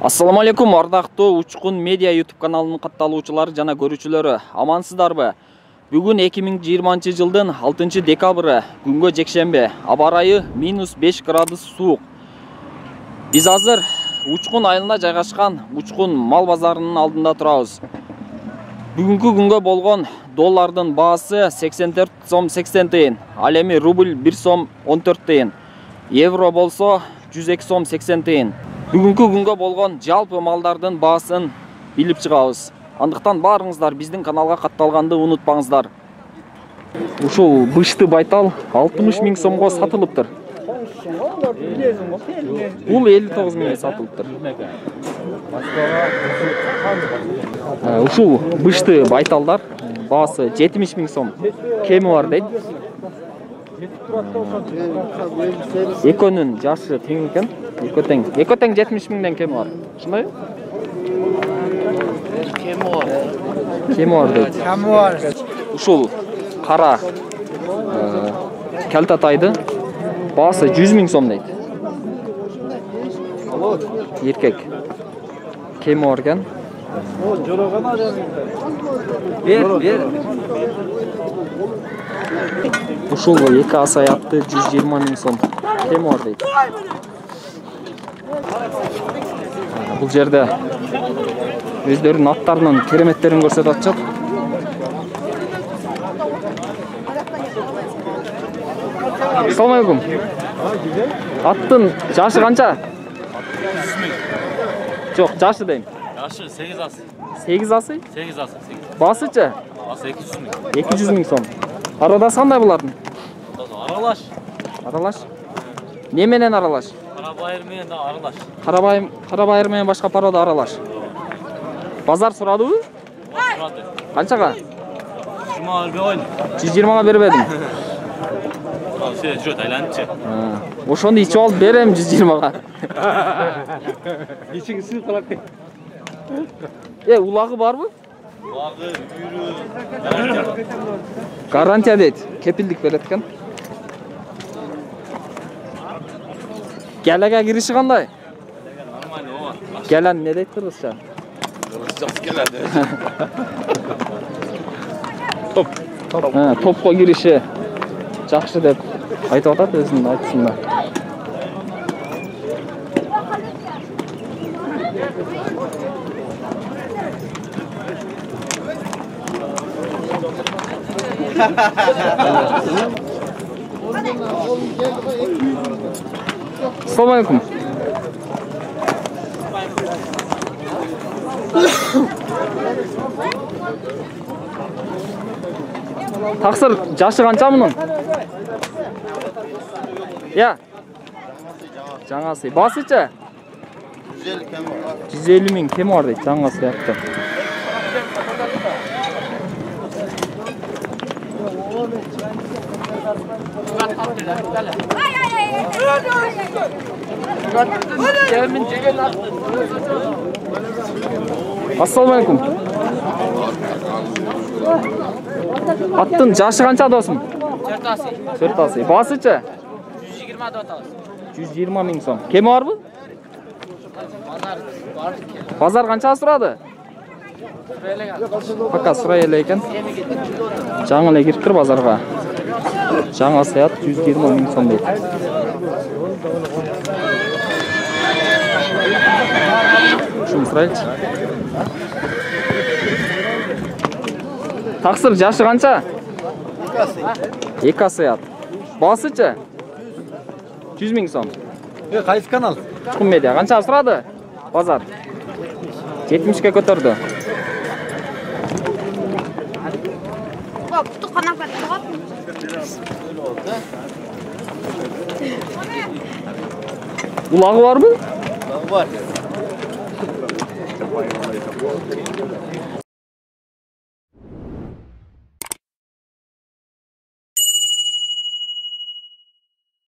Ассаламу алейкум, ардактуу Учкун медиа YouTube каналынын катталуучулары жана көрүүчүлөрү. Амансыздарбы? Бүгүн 2020 жылдын 6 декабры, күнгө жекшембе. Аба ырайы -5 градус суук. Биз азыр Учкун айылына жайгашкан Учкун мал базарынын алдында турабыз. Бүгүнкү күнгө болгон доллардын баасы 84 сом 80 тыйын, ал эми рубль 1 сом 14 тыйын, евро болсо 102 сом 80 тыйын. Бүгүнкү күнгө болгон жалпы малдардын баасын билип чыгабыз. Андыктан баарыңыздар биздин каналга катталганды унутпаңыздар. Ушул бышты байтал 60 миң сомго сатылыптыр. Бул 59 миңге сатылыптыр. Ушул бышты байталдар баасы 70 миң сом. Кеми бар дейт. Экөнүн жашы тең экен. Эко тең 70 миңден кеми бар. Ушундай? Кеми бар дейт. Ушул кара калтатайды баасы 100 миң сом дейт. Эркек. Кеми бар экен. Бер. Ушул эки асаятты 120 миң сом. Кеми бар дейт. Бул жерде өздөрүнүн аттарынын кереметтерин көрсөтүп атышат. Assalamu alaikum. Аттын жашы канча? 100 миң. Жок, жашы дейм. Жашы 8 асы. 8 асы? 8 асы. Басычы? Басы 200 миң. 200 миң сом. Арада кандай булардын? Аралаш. Не менен аралаш? Карабайыр менен да аралаш. Карабайыр менен башка порода аралаш. Базар сурадыбы? Сурады. Канчага? 20 бербейм. 120га бербедим. Ал сен жот айланчы. Ошону ичип алып берем 120га. Ичиң сыйып калат. Улагы барбы? Улагы, үйрү. Гарантия дейт. Кепилдик берет экен. Келеге кириши кандай? Нормально болгон. Келен не дейт кыргызча? Жакшы келет. Топко кириши жакшы деп айтып атат өзүнүн айтысында. Assalamu alaikum. Таксыр жашы канча мунун? Жаңасы. Басычы? 150 миң кеми бар дейт, жаңасы япты. Assalamu alaikum. Аттын жашы канча досум? 4 асы. Басычы? 120 деп атабыз. 120 миң сом. Кеми барбы? Базар канча сурады? Пока сурай эле экен. Жаңы эле кириптир базарга. Жаңы саят 120 миң сом дейт. Шуну сурайлычы. Таксыр жашы канча? 2 асаят. Басычы? 100 миң сом. Кайсы канал? Учкун медиа. Канча сурады? Базар. 70ке көтөрдү. Куту канап кеттиго. Улагы барбы? Бар.